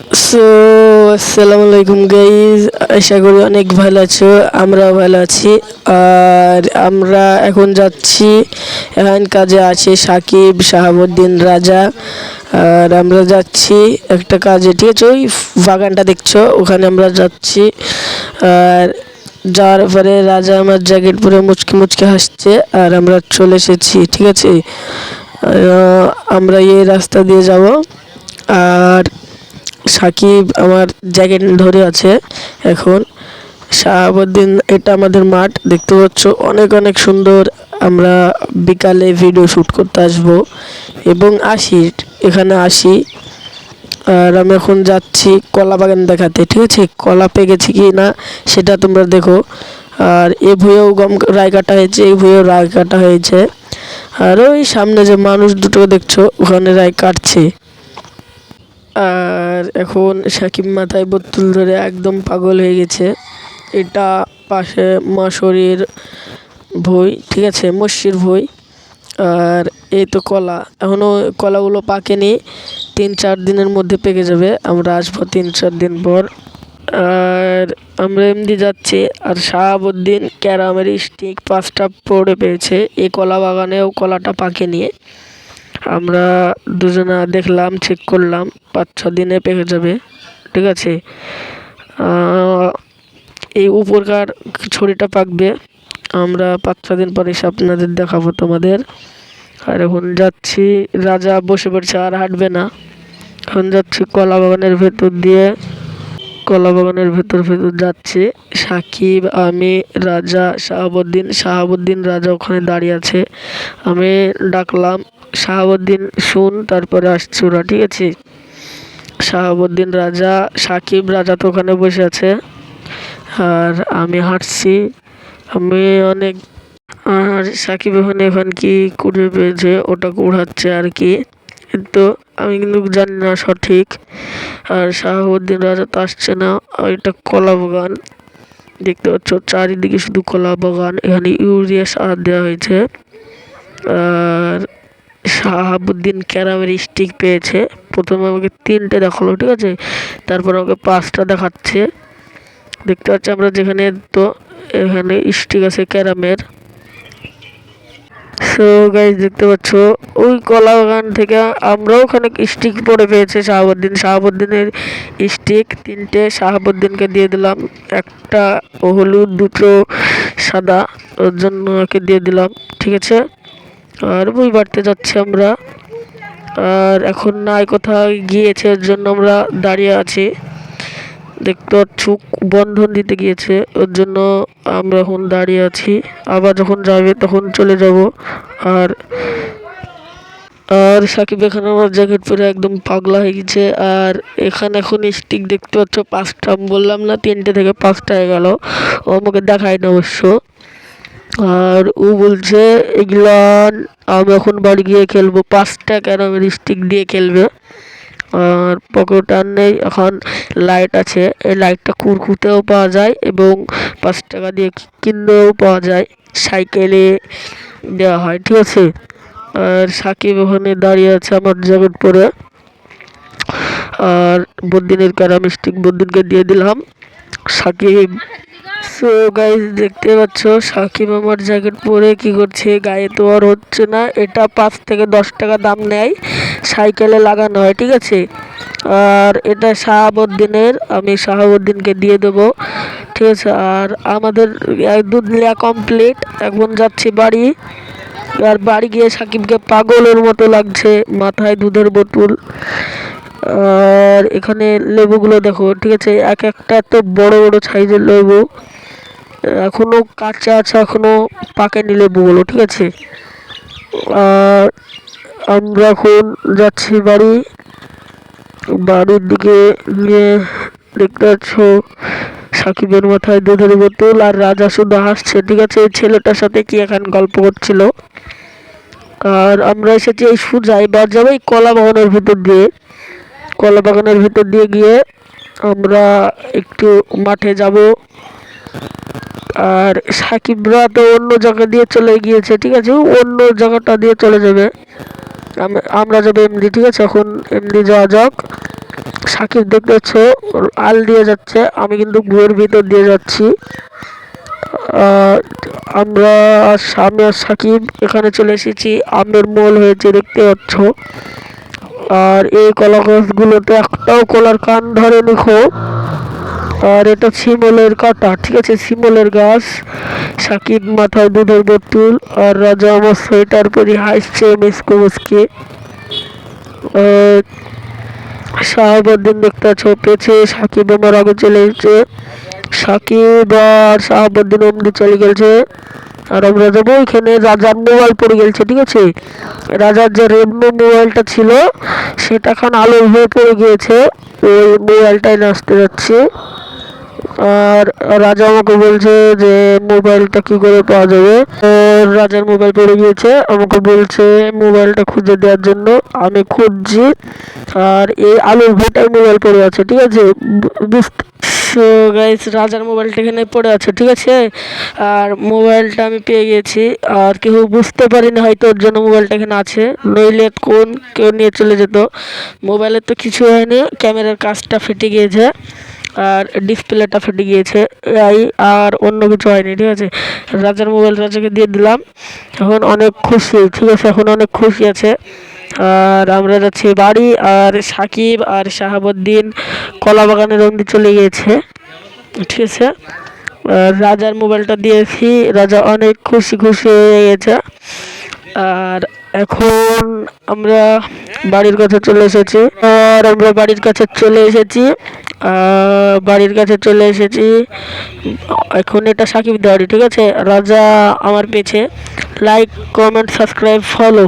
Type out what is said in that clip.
So আসসালামু আলাইকুম guys, আশা করি অনেক ভালো আছো। আমরাও ভালো আছি। আর আমরা এখন যাচ্ছি, এখন কাজে আছে সাকিব, শাহাবুদ্দিন, রাজা। আর আমরা যাচ্ছি একটা কাজে, ঠিক আছে? ওই বাগানটা দেখছো, ওখানে আমরা যাচ্ছি। আর যাওয়ার পরে রাজা আমার জ্যাকেট পরে মুচকি মুচকি হাসছে, আর আমরা চলে এসেছি, ঠিক আছে? আমরা এই রাস্তা দিয়ে যাব। আর সাকিব আমার জ্যাকেট ধরে আছে এখন। শাহাবুদ্দিন, এটা আমাদের মাঠ দেখতে পাচ্ছ, অনেক অনেক সুন্দর। আমরা বিকালে ভিডিও শ্যুট করতে আসবো এবং এখানে আসি। আর আমি এখন যাচ্ছি কলা বাগান দেখাতে, ঠিক আছে? কলা পেকেছি কি না সেটা তোমরা দেখো। আর এ ভুঁয়েও গম রায় কাটা হয়েছে, এই ভুঁয়েও রায় কাটা হয়েছে। আর ওই সামনে যে মানুষ দুটো দেখছো, ওখানে রায় কাটছে। আর এখন সাকিব মাথায় বোতল ধরে একদম পাগল হয়ে গেছে। এটা পাশে মশারির ভই, ঠিক আছে? মসজির ভই। আর এই তো কলা, এখনও কলাগুলো পাকেনি, 3-4 দিনের মধ্যে পেকে যাবে। আমরা আসবো 3-4 দিন পর। আর আমরা এমনি যাচ্ছি। আর শাহাবুদ্দিন ক্যারামের স্টিক 5টা পড়ে পেয়েছে। এই কলা বাগানেও কলাটা পাকেনি। আমরা দুজনা দেখলাম, চেক করলাম, 5-6 দিনে পেকে যাবে, ঠিক আছে? এই উপরকার ছড়িটা পাকবে, আমরা 5-6 দিন পরে এসে আপনাদের দেখাবো তোমাদের। আর এখন যাচ্ছি, রাজা বসে পড়ছে, আর হাঁটবে না। এখন যাচ্ছি কলা বাগানের ভেতর দিয়ে, কলা বাগানের ভেতর যাচ্ছি। সাকিব, আমি, রাজা, শাহাবুদ্দিন রাজা ওখানে দাঁড়িয়ে আছে। আমি ডাকলাম, শাহাবুদ্দিন শুন, তারপরে আসছে ওরা, ঠিক আছে? শাহাবুদ্দিন, রাজা, সাকিব, রাজা তো ওখানে বসে আছে। আর আমি হাঁটছি, আমি অনেক। আর সাকিব এখন কি কুড়ে পেয়েছে, ওটা কুড়াচ্ছে আর কি, কিন্তু আমি কিন্তু জানি না সঠিক। আর শাহাবুদ্দিন রাজা তো আসছে না। এটা কলা বাগান দেখতে পাচ্ছ, চারিদিকে শুধু কলা বাগান। এখানে ইউরিয়া সার দেওয়া হয়েছে। আর শাহাবুদ্দিন ক্যারামের স্টিক পেয়েছে। প্রথমে আমাকে 3টে দেখালো, ঠিক আছে? তারপর আমাকে 5টা দেখাচ্ছে। দেখতে পাচ্ছি আমরা যেখানে, তো এখানে স্টিক আছে ক্যারামের। সো গাইজ দেখতে পাচ্ছ, ওই কলা বাগান থেকে আমরাও ওখানে স্টিক পড়ে পেয়েছে শাহাবুদ্দিনের স্টিক 3টে শাহাবুদ্দিনকে দিয়ে দিলাম। একটা হলুদ, 2টো সাদা, ওর জন্য ওকে দিয়ে দিলাম, ঠিক আছে? আর বই বাড়তে যাচ্ছি আমরা। আর এখন নাই, কোথাও গিয়েছে, ওর জন্য আমরা দাঁড়িয়ে আছি। দেখতে পাচ্ছ বন্ধন দিতে গিয়েছে, ওর জন্য আমরা এখন দাঁড়িয়ে আছি। আবার যখন যাবে তখন চলে যাব। আর আর সাকিব এখানে আমার জ্যাকেট পরে একদম পাগলা হয়ে গেছে। আর এখানে এখন স্টিক দেখতে পাচ্ছ 5টা, আমি বললাম না 3টে থেকে 5টা হয়ে গেল। ও আমাকে দেখায় না অবশ্য। আর ও বলছে এগুলা আমি এখন বাড়ি গিয়ে খেলবো, 5টা ক্যারামের স্টিক দিয়ে খেলবে। আর পকেট আর নেই, এখন লাইট আছে। এই লাইটটা কুরকুতেও পাওয়া যায় এবং 5 টাকা দিয়ে কিনলেও পাওয়া যায়, সাইকেলে দেওয়া হয়, ঠিক আছে? আর সাকিব ওখানে দাঁড়িয়ে আছে আমার জ্যাকেট পরে। আর বদ্দিনের ক্যারাম স্টিক বদ্দিনকে দিয়ে দিলাম। সাকিব, সো গাইজ দেখতে পাচ্ছ সাকিব আমার জ্যাকেট পরে কি করছে, গায়ে তো আর হচ্ছে না। এটা 5 থেকে 10 টাকা দাম নেয়, সাইকেলে লাগানো হয়, ঠিক আছে? আর এটা শাহাবুদ্দিনের, আমি শাহাবুদ্দিনকে দিয়ে দেবো, ঠিক আছে? আর আমাদের দুধ নেওয়া কমপ্লিট, এখন যাচ্ছি বাড়ি। আর বাড়ি গিয়ে সাকিবকে পাগলের মতো লাগছে, মাথায় দুধের বোতল। আর এখানে লেবুগুলো দেখো, ঠিক আছে? এক একটা এত বড় বড় সাইজের লেবু, এখনো কাঁচা আছে, এখনো পাকেনি লেবুগুলো, ঠিক আছে? আর আমরা এখন যাচ্ছি বাড়ির দিকে গিয়ে দেখতে পাচ্ছ সাকিবের মাথায় দুধের বোতল, আর রাজা শুধু হাসছে, ঠিক আছে? এই ছেলেটার সাথে কি এখন গল্প করছিল। আর আমরা এসেছি এই সোজা, এবার যাবো এই কলা বাগানের ভিতর দিয়ে গিয়ে আমরা একটু মাঠে যাব। আর সাকিবরা তো অন্য জায়গা দিয়ে চলে গিয়েছে, ঠিক আছে? অন্য জায়গাটা দিয়ে চলে যাবে, আমরা যাবো এমনি, ঠিক আছে? এখন এমনি যাওয়া যাক। সাকিব দেখতে পাচ্ছ আল দিয়ে যাচ্ছে, আমি কিন্তু গুয়ের ভিতর দিয়ে যাচ্ছি। আমরা আমি আর সাকিব এখানে চলে এসেছি, আমের মোল হয়েছে দেখতে পাচ্ছ। আর এই কলা গাছগুলোতে একটাও কলার কান ধরেনি খো। আর এটা শিমলের কাঁটা, ঠিক আছে, শিমলের গাছ। সাকিব মাথায় দুধের বোতল, আর রাজা আমার সোয়েটার পরে হাসছে মিসকে মুসকে। শাহাবুদ্দিন দেখতে পাচ্ছ পেছে, সাকিব আমার আগে চলে এসেছে। সাকিব আর শাহাবুদ্দিন অমনি চলে গেছে। আর আমরা যাবো এখানে রাজার মোবাইল পড়ে গেছে, ঠিক আছে। রাজার যে রেডমি মোবাইলটা ছিল সেটা খান আলো হয়ে পড়ে গিয়েছে, ওই মোবাইলটাই নাচতে যাচ্ছে। আর রাজা আমাকে বলছে যে মোবাইলটা কি করে পাওয়া যাবে। রাজার মোবাইল পড়ে গিয়েছে, আমাকে বলছে মোবাইলটা খুঁজে দেওয়ার জন্য। আমি খুঁজছি, আর এই আলোর ভেটার মোবাইল পড়ে আছে, ঠিক আছে। সো গাইস, রাজার মোবাইলটা এখানে পড়ে আছে, ঠিক আছে। আর মোবাইলটা আমি পেয়ে গেছি, আর কেউ বুঝতে পারিনি হয়তো ওর জন্য মোবাইলটা এখানে আছে, নইলে কোন কেউ নিয়ে চলে যেত। মোবাইলের তো কিছু হয়নি, ক্যামেরার কাজটা ফেটে গিয়েছে আর ডিসপ্লেটা ফেটে গিয়েছে, আর অন্য কিছু হয়নি, ঠিক আছে। রাজার মোবাইল রাজাকে দিয়ে দিলাম, এখন অনেক খুশি, ঠিক আছে, এখন অনেক খুশি আছে। আর আমরা যাচ্ছি বাড়ি, আর সাকিব আর শাহাবুদ্দিন কলা বাগানের অন্দি চলে গিয়েছে, ঠিক আছে। রাজার মোবাইলটা দিয়েছি, রাজা অনেক খুশি হয়ে গেছে। আর এখন আমরা বাড়ির কাছে চলে এসেছি, এখন এটা সাকিব দেওয়ারি, ঠিক আছে। রাজা আমার পেছে, লাইক কমেন্ট সাবস্ক্রাইব ফলো।